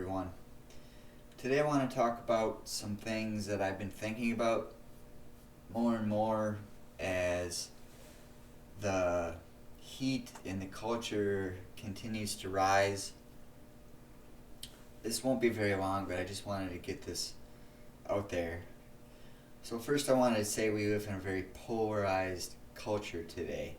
everyone. Today I want to talk about some things that I've been thinking about more and more as the heat in the culture continues to rise. This won't be very long, but I just wanted to get this out there. So first I wanted to say we live in a very polarized culture today.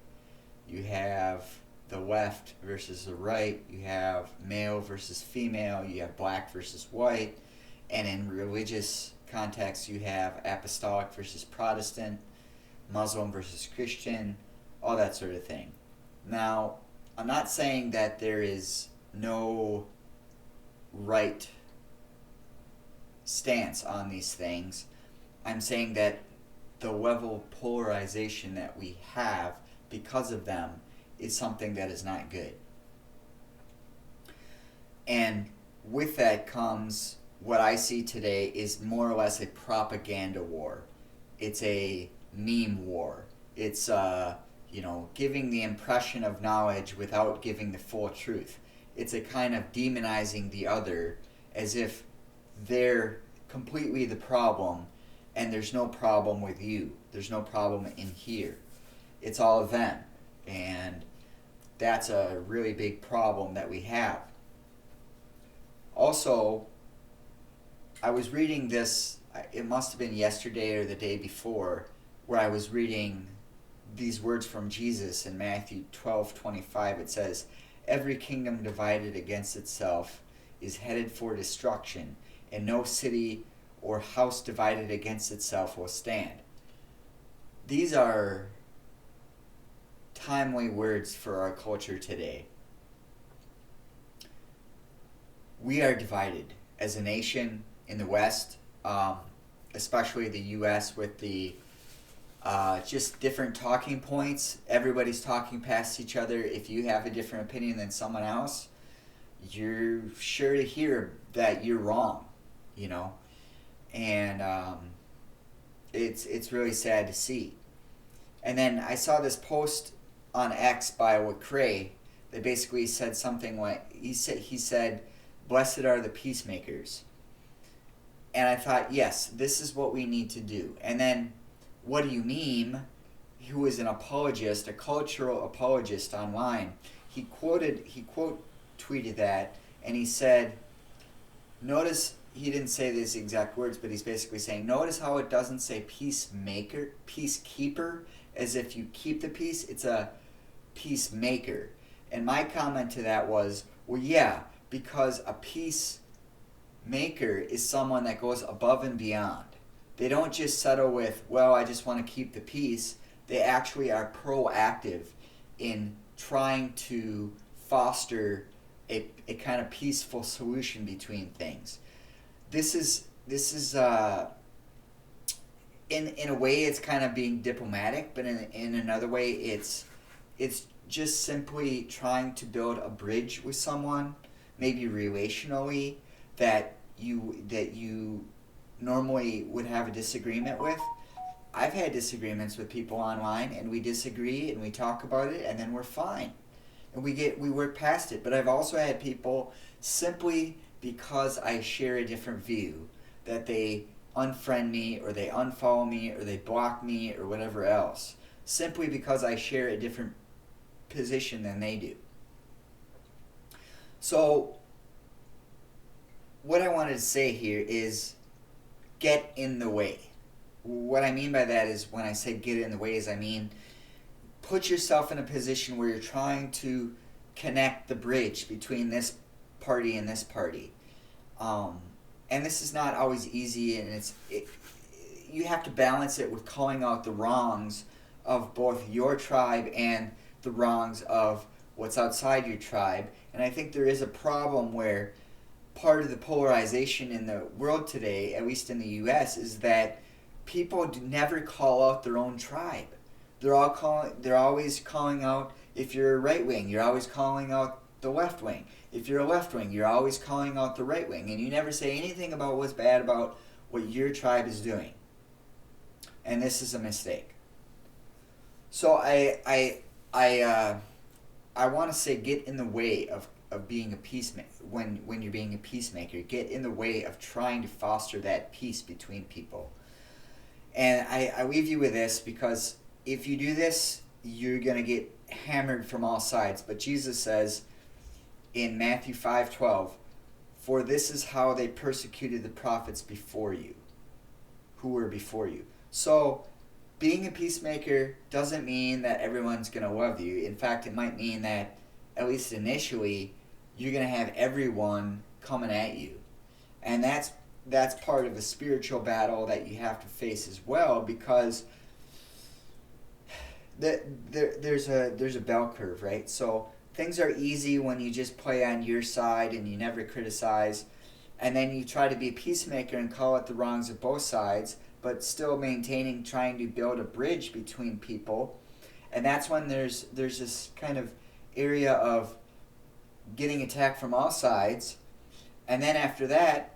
You have the left versus the right, you have male versus female, you have black versus white, and in religious context you have apostolic versus Protestant, Muslim versus Christian, all that sort of thing. Now, I'm not saying that there is no right stance on these things. I'm saying that the level of polarization that we have because of them is something that is not good. And with that comes what I see today is more or less a propaganda war. It's a meme war. It's giving the impression of knowledge without giving the full truth. It's a kind of demonizing the other as if they're completely the problem and there's no problem with you. There's no problem in here. It's all of them. And that's a really big problem that we have. Also, I was reading this, it must have been yesterday or the day before, where I was reading these words from Jesus in Matthew 12:25. It says, "Every kingdom divided against itself is headed for destruction, and no city or house divided against itself will stand." These are timely words for our culture today. We are divided as a nation in the West, especially the U.S. with the just different talking points. Everybody's talking past each other. If you have a different opinion than someone else, you're sure to hear that you're wrong, and it's really sad to see. And then I saw this post on X by Lecrae that basically said something like he said, "Blessed are the peacemakers." And I thought, yes, this is what we need to do. And then What Do You Meme, who is an apologist, a cultural apologist online, he quote tweeted that, and he said, notice, he didn't say these exact words, but he's basically saying, notice how it doesn't say peacekeeper, as if you keep the peace. It's a peacemaker. And my comment to that was, well, yeah, because a peacemaker is someone that goes above and beyond. They don't just settle with, well, I just want to keep the peace. They actually are proactive in trying to foster a kind of peaceful solution between things. This is in a way it's kind of being diplomatic, but in another way it's just simply trying to build a bridge with someone, maybe relationally, that you normally would have a disagreement with. I've had disagreements with people online, and we disagree and we talk about it, and then we're fine, and we work past it. But I've also had people, simply because I share a different view, that they unfriend me or they unfollow me or they block me or whatever else, simply because I share a different position than they do. So what I wanted to say here is get in the way. What I mean by that is, when I say get in the way, is I mean put yourself in a position where you're trying to connect the bridge between this party and this party. And this is not always easy, and you have to balance it with calling out the wrongs of both your tribe and the wrongs of what's outside your tribe. And I think there is a problem where part of the polarization in the world today, at least in the U.S., is that people never call out their own tribe. They're always calling out, if you're a right wing, you're always calling out the left wing. If you're a left wing, you're always calling out the right wing, and you never say anything about what's bad about what your tribe is doing. And this is a mistake. So I want to say, get in the way of of being a peacemaker. When you're being a peacemaker, get in the way of trying to foster that peace between people. And I leave you with this, because if you do this, you're going to get hammered from all sides. But Jesus says in Matthew 5:12, "For this is how they persecuted the prophets before you, who were before you." So being a peacemaker doesn't mean that everyone's going to love you. In fact, it might mean that, at least initially, you're going to have everyone coming at you. And that's part of a spiritual battle that you have to face as well, because there's a bell curve, right? So things are easy when you just play on your side and you never criticize, and then you try to be a peacemaker and call out the wrongs of both sides, but still trying to build a bridge between people. And that's when there's this kind of area of getting attacked from all sides. And then after that,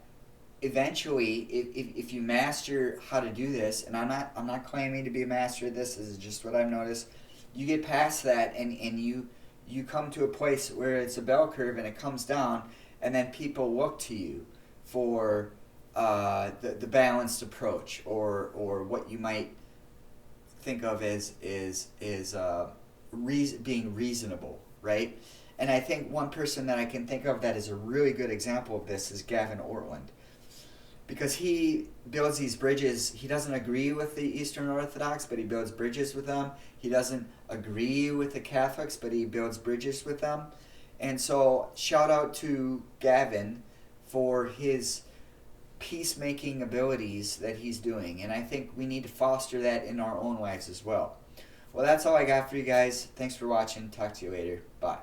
eventually, if you master how to do this, and I'm not claiming to be a master of this is just what I've noticed, you get past that, and you come to a place where it's a bell curve and it comes down, and then people look to you for the balanced approach, or what you might think of as being reasonable, right? And I think one person that I can think of that is a really good example of this is Gavin Ortland, because he builds these bridges. He doesn't agree with the Eastern Orthodox, but he builds bridges with them. He doesn't agree with the Catholics, but he builds bridges with them. And so shout out to Gavin for his peacemaking abilities that he's doing. And I think we need to foster that in our own lives as well. Well, that's all I got for you guys. Thanks for watching. Talk to you later. Bye.